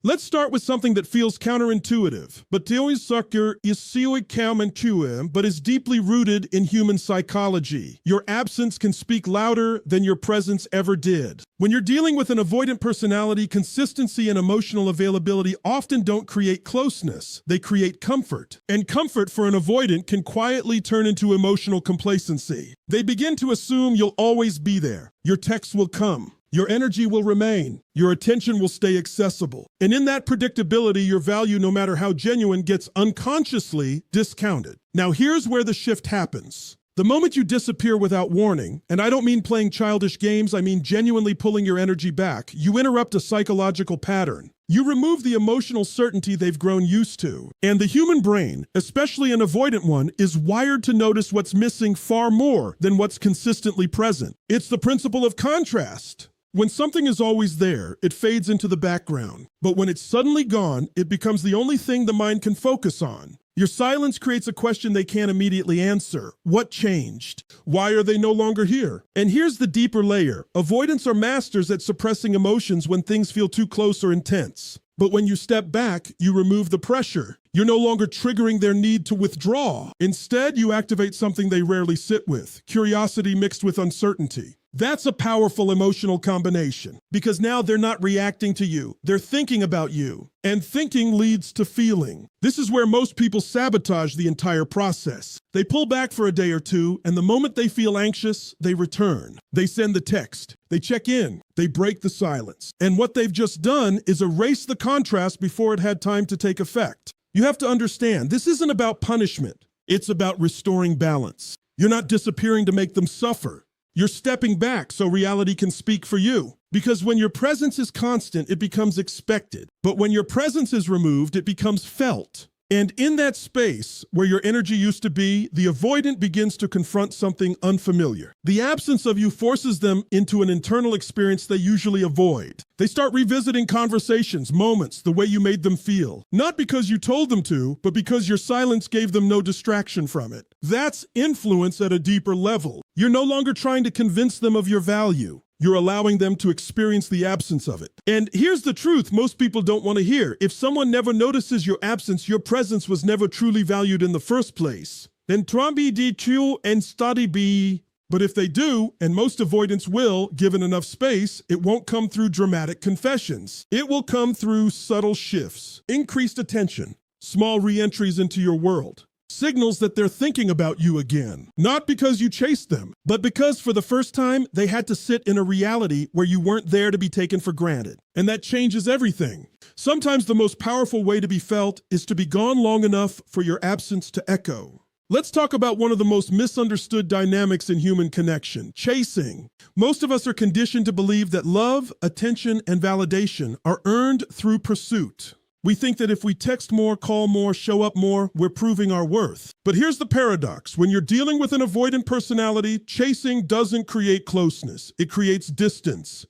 Let's start with something that feels counterintuitive, but is deeply rooted in human psychology. Your absence can speak louder than your presence ever did. When you're dealing with an avoidant personality, consistency and emotional availability often don't create closeness. They create comfort. And comfort for an avoidant can quietly turn into emotional complacency. They begin to assume you'll always be there. Your texts will come. Your energy will remain. Your attention will stay accessible. And in that predictability, your value, no matter how genuine, gets unconsciously discounted. Now, here's where the shift happens. The moment you disappear without warning, and I don't mean playing childish games, I mean genuinely pulling your energy back, you interrupt a psychological pattern. You remove the emotional certainty they've grown used to. And the human brain, especially an avoidant one, is wired to notice what's missing far more than what's consistently present. It's the principle of contrast. When something is always there, it fades into the background. But when it's suddenly gone, it becomes the only thing the mind can focus on. Your silence creates a question they can't immediately answer. What changed? Why are they no longer here? And here's the deeper layer. Avoidants are masters at suppressing emotions when things feel too close or intense. But when you step back, you remove the pressure. You're no longer triggering their need to withdraw. Instead, you activate something they rarely sit with, curiosity mixed with uncertainty. That's a powerful emotional combination, because now they're not reacting to you, they're thinking about you. And thinking leads to feeling. This is where most people sabotage the entire process. They pull back for a day or two, and the moment they feel anxious, they return. They send the text, they check in, they break the silence. And what they've just done is erase the contrast before it had time to take effect. You have to understand, this isn't about punishment. It's about restoring balance. You're not disappearing to make them suffer. You're stepping back so reality can speak for you. Because when your presence is constant, it becomes expected. But when your presence is removed, it becomes felt. And in that space where your energy used to be, the avoidant begins to confront something unfamiliar. The absence of you forces them into an internal experience they usually avoid. They start revisiting conversations, moments, the way you made them feel. Not because you told them to, but because your silence gave them no distraction from it. That's influence at a deeper level. You're no longer trying to convince them of your value. You're allowing them to experience the absence of it. And here's the truth most people don't want to hear. If someone never notices your absence, your presence was never truly valued in the first place. Then trombi di tu and study be. But if they do, and most avoidants will, given enough space, it won't come through dramatic confessions. It will come through subtle shifts, increased attention, small re-entries into your world. Signals that they're thinking about you again. Not because you chased them, but because for the first time, they had to sit in a reality where you weren't there to be taken for granted. And that changes everything. Sometimes the most powerful way to be felt is to be gone long enough for your absence to echo. Let's talk about one of the most misunderstood dynamics in human connection, chasing. Most of us are conditioned to believe that love, attention, and validation are earned through pursuit. We think that if we text more, call more, show up more, we're proving our worth. But here's the paradox. When you're dealing with an avoidant personality, chasing doesn't create closeness. It creates distance.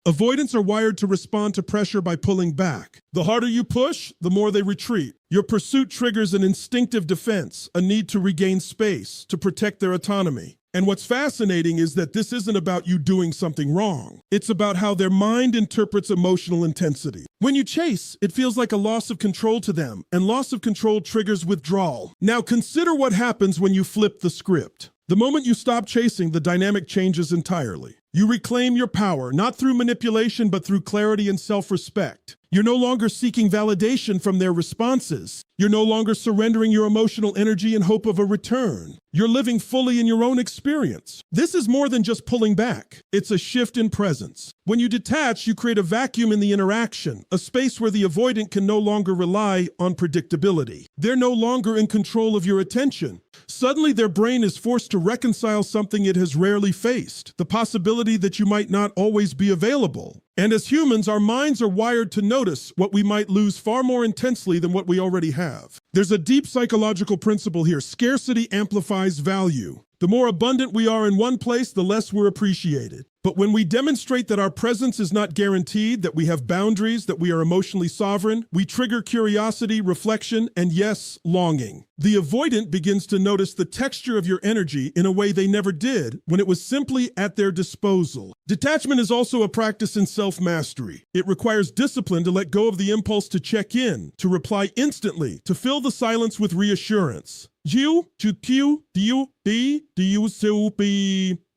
Avoidants are wired to respond to pressure by pulling back. The harder you push, the more they retreat. Your pursuit triggers an instinctive defense, a need to regain space, to protect their autonomy. And what's fascinating is that this isn't about you doing something wrong. It's about how their mind interprets emotional intensity. When you chase, it feels like a loss of control to them, and loss of control triggers withdrawal. Now consider what happens when you flip the script. The moment you stop chasing, the dynamic changes entirely. You reclaim your power, not through manipulation, but through clarity and self-respect. You're no longer seeking validation from their responses. You're no longer surrendering your emotional energy in hope of a return. You're living fully in your own experience. This is more than just pulling back. It's a shift in presence. When you detach, you create a vacuum in the interaction, a space where the avoidant can no longer rely on predictability. They're no longer in control of your attention. Suddenly, their brain is forced to reconcile something it has rarely faced, the possibility that you might not always be available. And as humans, our minds are wired to notice what we might lose far more intensely than what we already have. There's a deep psychological principle here. Scarcity amplifies value. The more abundant we are in one place, the less we're appreciated. But when we demonstrate that our presence is not guaranteed, that we have boundaries, that we are emotionally sovereign, we trigger curiosity, reflection, and yes, longing. The avoidant begins to notice the texture of your energy in a way they never did when it was simply at their disposal. Detachment is also a practice in self-mastery. It requires discipline to let go of the impulse to check in, to reply instantly, to fill the silence with reassurance.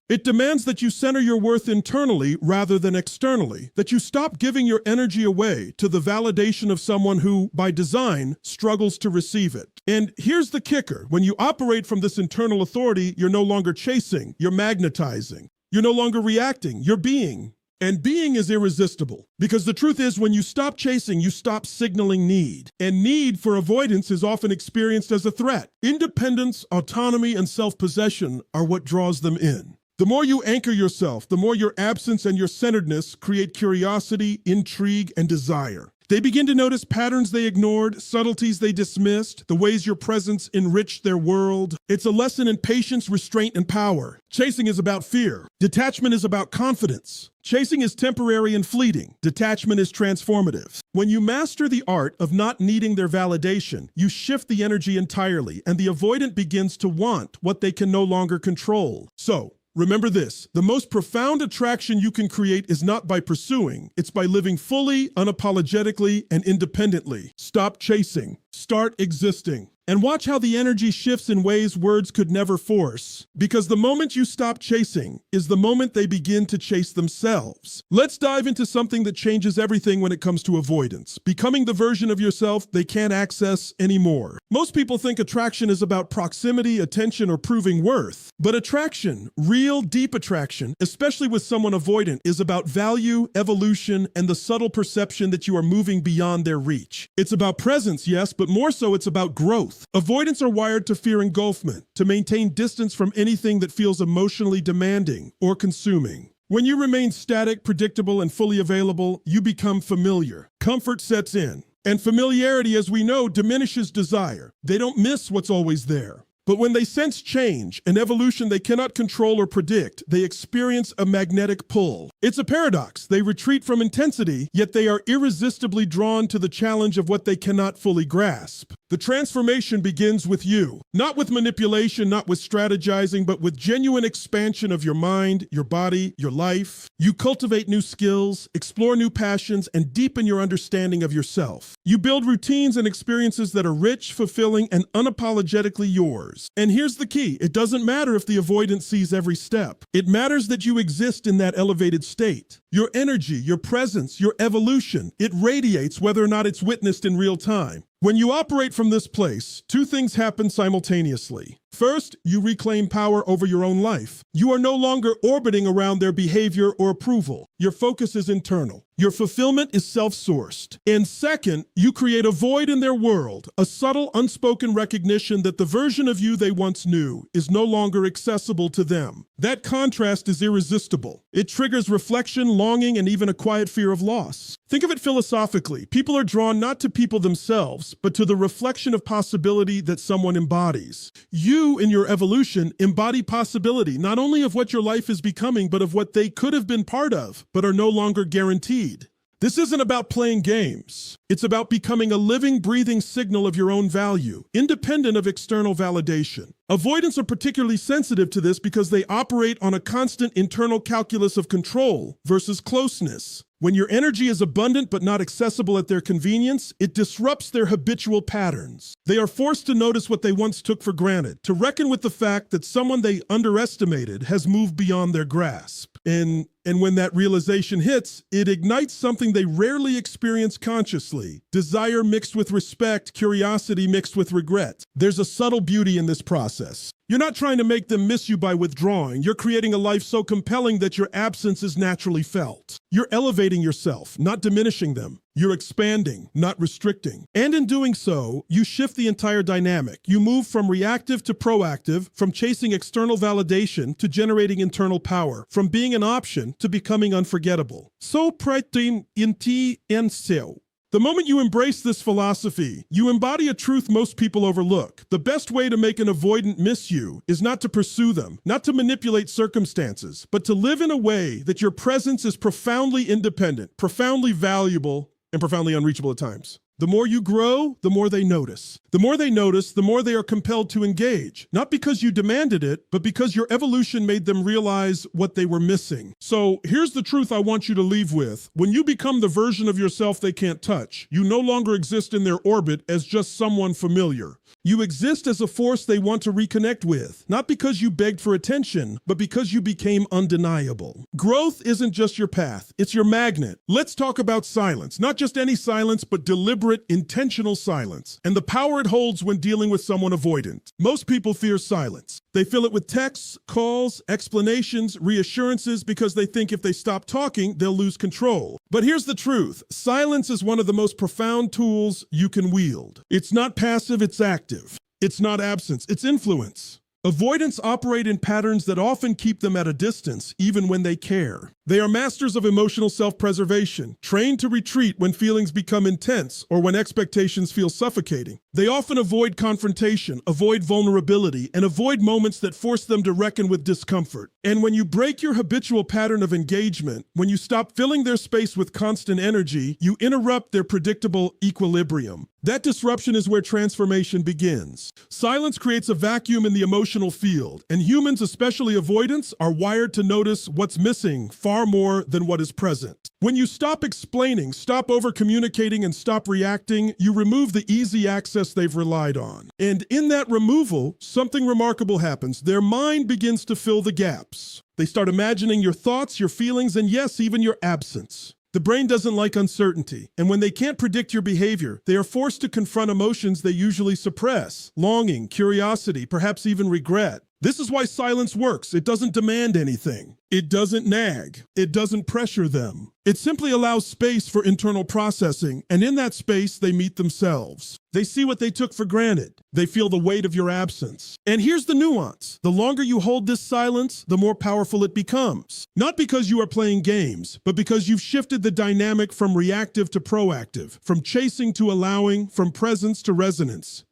It demands that you center your worth internally rather than externally, that you stop giving your energy away to the validation of someone who, by design, struggles to receive it. And here's the kicker. When you operate from this internal authority, you're no longer chasing, you're magnetizing. You're no longer reacting, you're being. And being is irresistible. Because the truth is, when you stop chasing, you stop signaling need. And need for avoidance is often experienced as a threat. Independence, autonomy, and self-possession are what draws them in. The more you anchor yourself, the more your absence and your centeredness create curiosity, intrigue, and desire. They begin to notice patterns they ignored, subtleties they dismissed, the ways your presence enriched their world. It's a lesson in patience, restraint, and power. Chasing is about fear. Detachment is about confidence. Chasing is temporary and fleeting. Detachment is transformative. When you master the art of not needing their validation, you shift the energy entirely, and the avoidant begins to want what they can no longer control. So, remember this, the most profound attraction you can create is not by pursuing, it's by living fully, unapologetically, and independently. Stop chasing. Start existing. And watch how the energy shifts in ways words could never force. Because the moment you stop chasing is the moment they begin to chase themselves. Let's dive into something that changes everything when it comes to avoidance. Becoming the version of yourself they can't access anymore. Most people think attraction is about proximity, attention, or proving worth. But attraction, real deep attraction, especially with someone avoidant, is about value, evolution, and the subtle perception that you are moving beyond their reach. It's about presence, yes, but more so it's about growth. Avoidants are wired to fear engulfment, to maintain distance from anything that feels emotionally demanding or consuming. When you remain static, predictable, and fully available, you become familiar. Comfort sets in. And familiarity, as we know, diminishes desire. They don't miss what's always there. But when they sense change, an evolution they cannot control or predict, they experience a magnetic pull. It's a paradox. They retreat from intensity, yet they are irresistibly drawn to the challenge of what they cannot fully grasp. The transformation begins with you. Not with manipulation, not with strategizing, but with genuine expansion of your mind, your body, your life. You cultivate new skills, explore new passions, and deepen your understanding of yourself. You build routines and experiences that are rich, fulfilling, and unapologetically yours. And here's the key. It doesn't matter if the avoidant sees every step. It matters that you exist in that elevated state. Your energy, your presence, your evolution, it radiates whether or not it's witnessed in real time. When you operate from this place, two things happen simultaneously. First, you reclaim power over your own life. You are no longer orbiting around their behavior or approval. Your focus is internal. Your fulfillment is self-sourced. And second, you create a void in their world, a subtle, unspoken recognition that the version of you they once knew is no longer accessible to them. That contrast is irresistible. It triggers reflection, longing, and even a quiet fear of loss. Think of it philosophically. People are drawn not to people themselves, but to the reflection of possibility that someone embodies. You, in your evolution, embody possibility, not only of what your life is becoming, but of what they could have been part of, but are no longer guaranteed. This isn't about playing games. It's about becoming a living, breathing signal of your own value, independent of external validation. Avoidants are particularly sensitive to this because they operate on a constant internal calculus of control versus closeness. When your energy is abundant but not accessible at their convenience, it disrupts their habitual patterns. They are forced to notice what they once took for granted, to reckon with the fact that someone they underestimated has moved beyond their grasp. And when that realization hits, it ignites something they rarely experience consciously. Desire mixed with respect, curiosity mixed with regret. There's a subtle beauty in this process. You're not trying to make them miss you by withdrawing. You're creating a life so compelling that your absence is naturally felt. You're elevating yourself, not diminishing them. You're expanding, not restricting. And in doing so, you shift the entire dynamic. You move from reactive to proactive, from chasing external validation to generating internal power, from being an option to becoming unforgettable. So pretty inti en seu. The moment you embrace this philosophy, you embody a truth most people overlook. The best way to make an avoidant miss you is not to pursue them, not to manipulate circumstances, but to live in a way that your presence is profoundly independent, profoundly valuable, and profoundly unreachable at times. The more you grow, the more they notice. The more they notice, the more they are compelled to engage. Not because you demanded it, but because your evolution made them realize what they were missing. So here's the truth I want you to leave with. When you become the version of yourself they can't touch, you no longer exist in their orbit as just someone familiar. You exist as a force they want to reconnect with, not because you begged for attention, but because you became undeniable. Growth isn't just your path, it's your magnet. Let's talk about silence, not just any silence, but deliberate, intentional silence, and the power it holds when dealing with someone avoidant. Most people fear silence. They fill it with texts, calls, explanations, reassurances because they think if they stop talking, they'll lose control. But here's the truth. Silence is one of the most profound tools you can wield. It's not passive, it's active. It's not absence, it's influence. Avoidants operate in patterns that often keep them at a distance, even when they care. They are masters of emotional self-preservation, trained to retreat when feelings become intense or when expectations feel suffocating. They often avoid confrontation, avoid vulnerability, and avoid moments that force them to reckon with discomfort. And when you break your habitual pattern of engagement, when you stop filling their space with constant energy, you interrupt their predictable equilibrium. That disruption is where transformation begins. Silence creates a vacuum in the emotional field, and humans, especially avoidants, are wired to notice what's missing far more than what is present. When you stop explaining, stop over-communicating, and stop reacting, you remove the easy access they've relied on. And in that removal, something remarkable happens. Their mind begins to fill the gaps. They start imagining your thoughts, your feelings, and yes, even your absence. The brain doesn't like uncertainty, and when they can't predict your behavior, they are forced to confront emotions they usually suppress: longing, curiosity, perhaps even regret. This is why silence works. It doesn't demand anything. It doesn't nag. It doesn't pressure them. It simply allows space for internal processing, and in that space, they meet themselves. They see what they took for granted. They feel the weight of your absence. And here's the nuance. The longer you hold this silence, the more powerful it becomes. Not because you are playing games, but because you've shifted the dynamic from reactive to proactive, from chasing to allowing, from presence to resonance.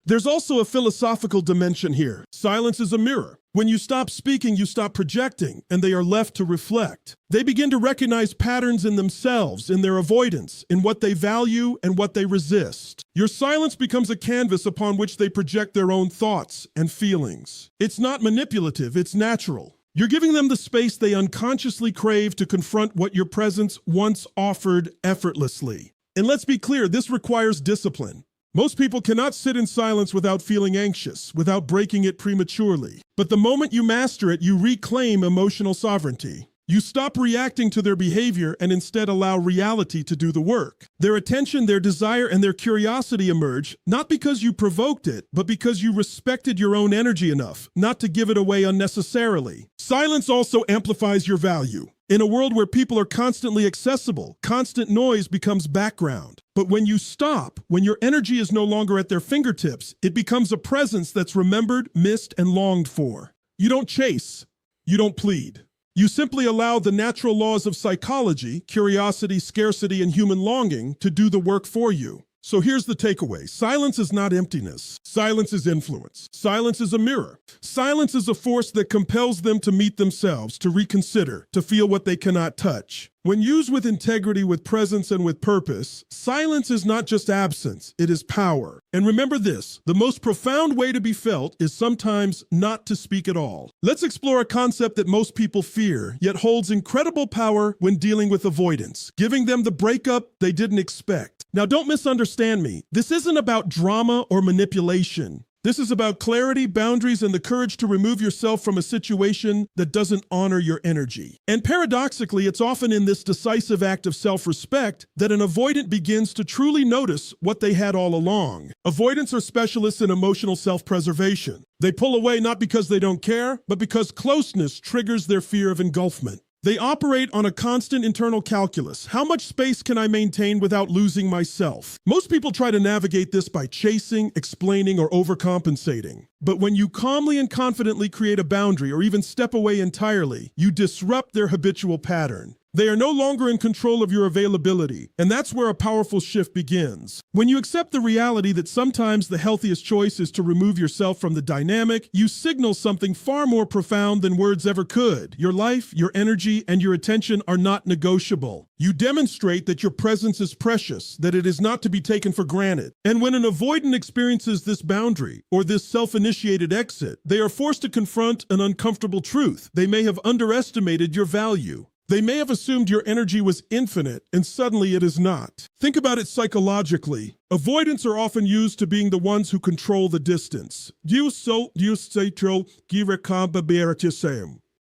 There's also a philosophical dimension here. Silence is a mirror. When you stop speaking, you stop projecting, and they are left to reflect. They begin to recognize patterns in themselves, in their avoidance, in what they value and what they resist. Your silence becomes a canvas upon which they project their own thoughts and feelings. It's not manipulative, it's natural. You're giving them the space they unconsciously crave to confront what your presence once offered effortlessly. And let's be clear, this requires discipline. Most people cannot sit in silence without feeling anxious, without breaking it prematurely. But the moment you master it, you reclaim emotional sovereignty. You stop reacting to their behavior and instead allow reality to do the work. Their attention, their desire, and their curiosity emerge, not because you provoked it, but because you respected your own energy enough not to give it away unnecessarily. Silence also amplifies your value. In a world where people are constantly accessible, constant noise becomes background. But when you stop, when your energy is no longer at their fingertips, it becomes a presence that's remembered, missed, and longed for. You don't chase. You don't plead. You simply allow the natural laws of psychology, curiosity, scarcity, and human longing to do the work for you. So here's the takeaway. Silence is not emptiness. Silence is influence. Silence is a mirror. Silence is a force that compels them to meet themselves, to reconsider, to feel what they cannot touch. When used with integrity, with presence, and with purpose, silence is not just absence, it is power. And remember this, the most profound way to be felt is sometimes not to speak at all. Let's explore a concept that most people fear, yet holds incredible power when dealing with avoidance, giving them the breakup they didn't expect. Now, don't misunderstand me. This isn't about drama or manipulation. This is about clarity, boundaries, and the courage to remove yourself from a situation that doesn't honor your energy. And paradoxically, it's often in this decisive act of self-respect that an avoidant begins to truly notice what they had all along. Avoidants are specialists in emotional self-preservation. They pull away not because they don't care, but because closeness triggers their fear of engulfment. They operate on a constant internal calculus. How much space can I maintain without losing myself? Most people try to navigate this by chasing, explaining, or overcompensating. But when you calmly and confidently create a boundary or even step away entirely, you disrupt their habitual pattern. They are no longer in control of your availability, and that's where a powerful shift begins. When you accept the reality that sometimes the healthiest choice is to remove yourself from the dynamic, you signal something far more profound than words ever could. Your life, your energy, and your attention are not negotiable. You demonstrate that your presence is precious, that it is not to be taken for granted. And when an avoidant experiences this boundary, or this self-initiated exit, they are forced to confront an uncomfortable truth. They may have underestimated your value. They may have assumed your energy was infinite, and suddenly it is not. Think about it psychologically. Avoidants are often used to being the ones who control the distance.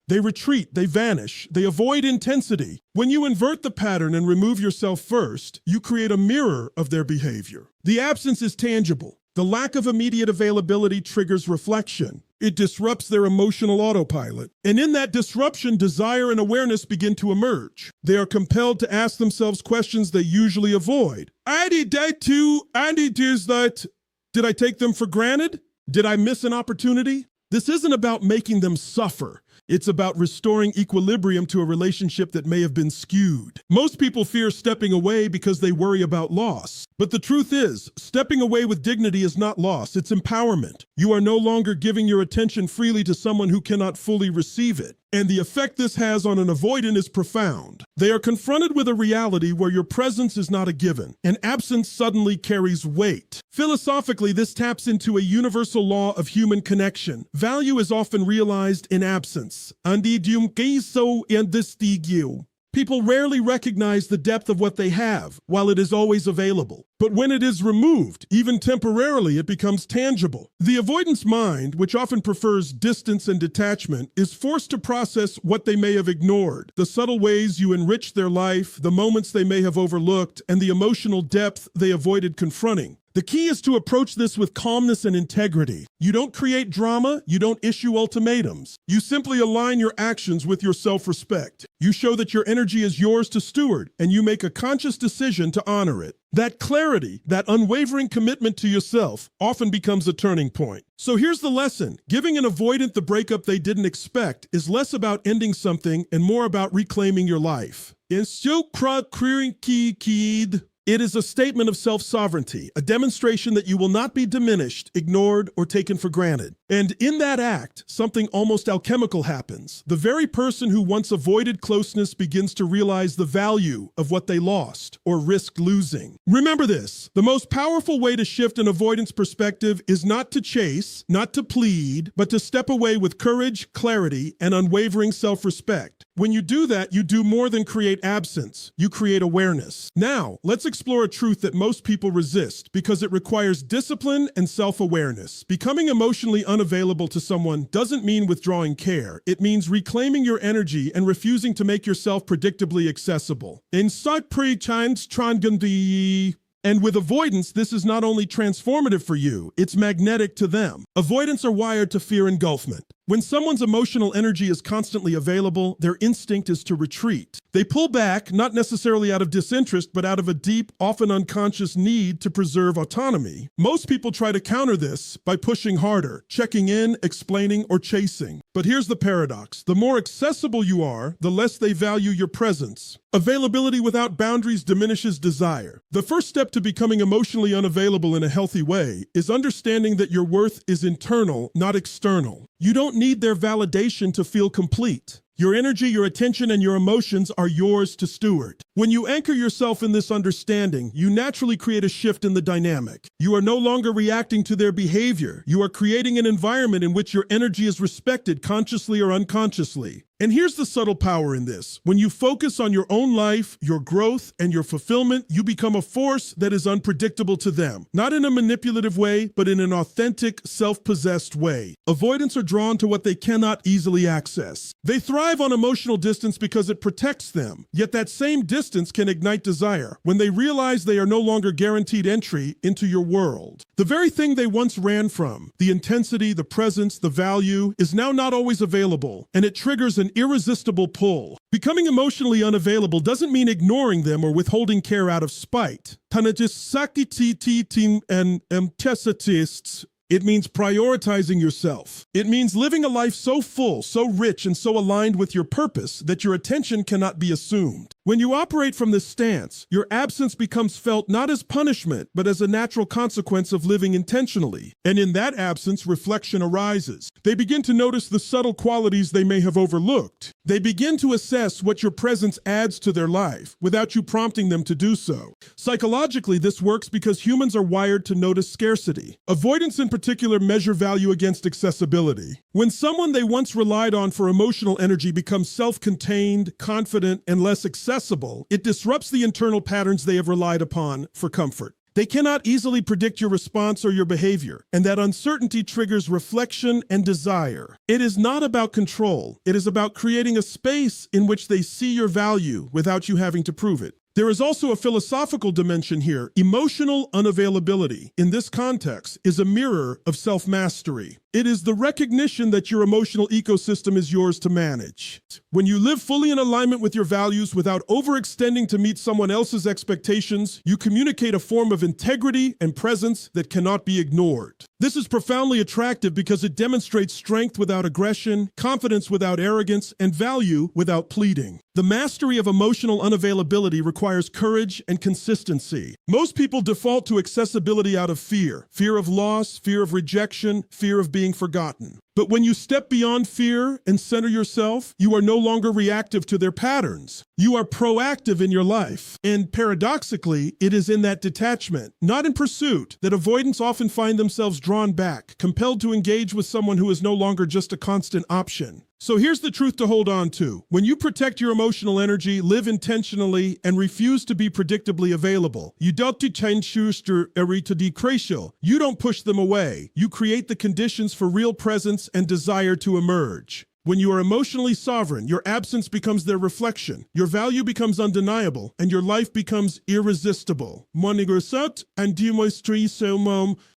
They retreat, they vanish, they avoid intensity. When you invert the pattern and remove yourself first, you create a mirror of their behavior. The absence is tangible. The lack of immediate availability triggers reflection. It disrupts their emotional autopilot. And in that disruption, desire and awareness begin to emerge. They are compelled to ask themselves questions they usually avoid. Did I take them for granted? Did I miss an opportunity? This isn't about making them suffer. It's about restoring equilibrium to a relationship that may have been skewed. Most people fear stepping away because they worry about loss. But the truth is, stepping away with dignity is not loss, it's empowerment. You are no longer giving your attention freely to someone who cannot fully receive it. And the effect this has on an avoidant is profound. They are confronted with a reality where your presence is not a given, and absence suddenly carries weight. Philosophically, this taps into a universal law of human connection. Value is often realized in absence. People rarely recognize the depth of what they have, while it is always available. But when it is removed, even temporarily, it becomes tangible. The avoidance mind, which often prefers distance and detachment, is forced to process what they may have ignored, the subtle ways you enriched their life, the moments they may have overlooked, and the emotional depth they avoided confronting. The key is to approach this with calmness and integrity. You don't create drama, you don't issue ultimatums. You simply align your actions with your self-respect. You show that your energy is yours to steward, and you make a conscious decision to honor it. That clarity, that unwavering commitment to yourself, often becomes a turning point. So here's the lesson. Giving an avoidant the breakup they didn't expect is less about ending something and more about reclaiming your life. It is a statement of self-sovereignty, a demonstration that you will not be diminished, ignored, or taken for granted. And in that act, something almost alchemical happens. The very person who once avoided closeness begins to realize the value of what they lost or risked losing. Remember this, the most powerful way to shift an avoidance perspective is not to chase, not to plead, but to step away with courage, clarity, and unwavering self-respect. When you do that, you do more than create absence, you create awareness. Now, let's explore a truth that most people resist because it requires discipline and self-awareness. Becoming emotionally unavailable to someone doesn't mean withdrawing care. It means reclaiming your energy and refusing to make yourself predictably accessible. And with avoidance, this is not only transformative for you, it's magnetic to them. Avoidants are wired to fear engulfment. When someone's emotional energy is constantly available, their instinct is to retreat. They pull back, not necessarily out of disinterest, but out of a deep, often unconscious need to preserve autonomy. Most people try to counter this by pushing harder, checking in, explaining, or chasing. But here's the paradox. The more accessible you are, the less they value your presence. Availability without boundaries diminishes desire. The first step to becoming emotionally unavailable in a healthy way is understanding that your worth is internal, not external. You don't need their validation to feel complete. Your energy, your attention, and your emotions are yours to steward. When you anchor yourself in this understanding, you naturally create a shift in the dynamic. You are no longer reacting to their behavior. You are creating an environment in which your energy is respected consciously or unconsciously. And here's the subtle power in this. When you focus on your own life, your growth, and your fulfillment, you become a force that is unpredictable to them. Not in a manipulative way, but in an authentic, self-possessed way. Avoidants are drawn to what they cannot easily access. They thrive on emotional distance because it protects them. Yet that same distance can ignite desire when they realize they are no longer guaranteed entry into your world. The very thing they once ran from, the intensity, the presence, the value, is now not always available, and it triggers an irresistible pull. Becoming emotionally unavailable doesn't mean ignoring them or withholding care out of spite. It means prioritizing yourself. It means living a life so full, so rich, and so aligned with your purpose that your attention cannot be assumed. When you operate from this stance, your absence becomes felt not as punishment, but as a natural consequence of living intentionally. And in that absence, reflection arises. They begin to notice the subtle qualities they may have overlooked. They begin to assess what your presence adds to their life without you prompting them to do so. Psychologically, this works because humans are wired to notice scarcity. Avoidants in particular measure value against accessibility. When someone they once relied on for emotional energy becomes self-contained, confident, and less accessible, it disrupts the internal patterns they have relied upon for comfort. They cannot easily predict your response or your behavior, and that uncertainty triggers reflection and desire. It is not about control. It is about creating a space in which they see your value without you having to prove it. There is also a philosophical dimension here. Emotional unavailability, in this context, is a mirror of self-mastery. It is the recognition that your emotional ecosystem is yours to manage. When you live fully in alignment with your values without overextending to meet someone else's expectations, you communicate a form of integrity and presence that cannot be ignored. This is profoundly attractive because it demonstrates strength without aggression, confidence without arrogance, and value without pleading. The mastery of emotional unavailability requires courage and consistency. Most people default to accessibility out of fear of loss, fear of rejection, fear of being forgotten. But when you step beyond fear and center yourself, you are no longer reactive to their patterns. You are proactive in your life. And paradoxically, it is in that detachment, not in pursuit, that avoidants often find themselves drawn back, compelled to engage with someone who is no longer just a constant option. So here's the truth to hold on to. When you protect your emotional energy, live intentionally, and refuse to be predictably available, you don't push them away. You create the conditions for real presence and desire to emerge. When you are emotionally sovereign, your absence becomes their reflection, your value becomes undeniable, and your life becomes irresistible.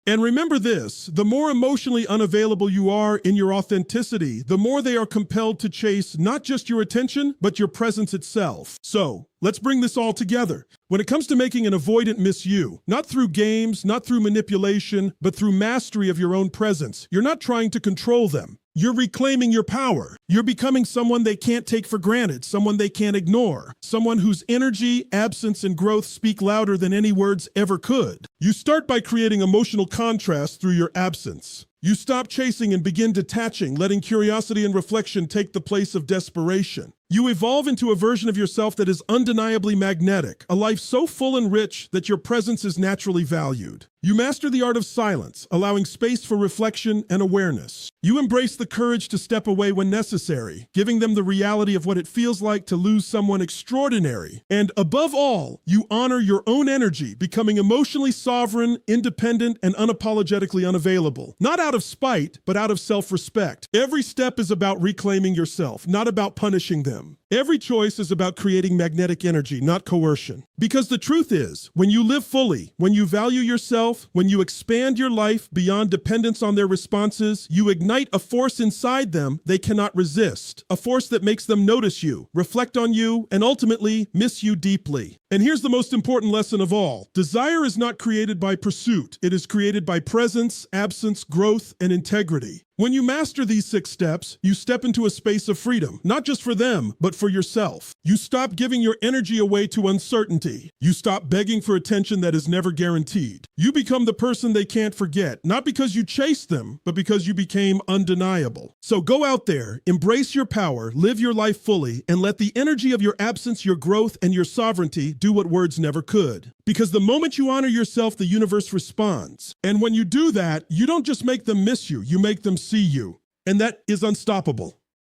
And remember this, the more emotionally unavailable you are in your authenticity, the more they are compelled to chase not just your attention, but your presence itself. So, let's bring this all together. When it comes to making an avoidant miss you, not through games, not through manipulation, but through mastery of your own presence, you're not trying to control them. You're reclaiming your power. You're becoming someone they can't take for granted, someone they can't ignore, someone whose energy, absence, and growth speak louder than any words ever could. You start by creating emotional contrast through your absence. You stop chasing and begin detaching, letting curiosity and reflection take the place of desperation. You evolve into a version of yourself that is undeniably magnetic, a life so full and rich that your presence is naturally valued. You master the art of silence, allowing space for reflection and awareness. You embrace the courage to step away when necessary, giving them the reality of what it feels like to lose someone extraordinary. And above all, you honor your own energy, becoming emotionally sovereign, independent, and unapologetically unavailable. Not out of spite, but out of self-respect. Every step is about reclaiming yourself, not about punishing them. Every choice is about creating magnetic energy, not coercion. Because the truth is, when you live fully, when you value yourself, when you expand your life beyond dependence on their responses, you ignite a force inside them they cannot resist. A force that makes them notice you, reflect on you, and ultimately miss you deeply. And here's the most important lesson of all. Desire is not created by pursuit. It is created by presence, absence, growth, and integrity. When you master these 6 steps, you step into a space of freedom, not just for them, but for yourself. You stop giving your energy away to uncertainty. You stop begging for attention that is never guaranteed. You become the person they can't forget, not because you chased them, but because you became undeniable. So go out there, embrace your power, live your life fully, and let the energy of your absence, your growth, and your sovereignty do what words never could. Because the moment you honor yourself, the universe responds. And when you do that, you don't just make them miss you, you make them see you. And that is unstoppable.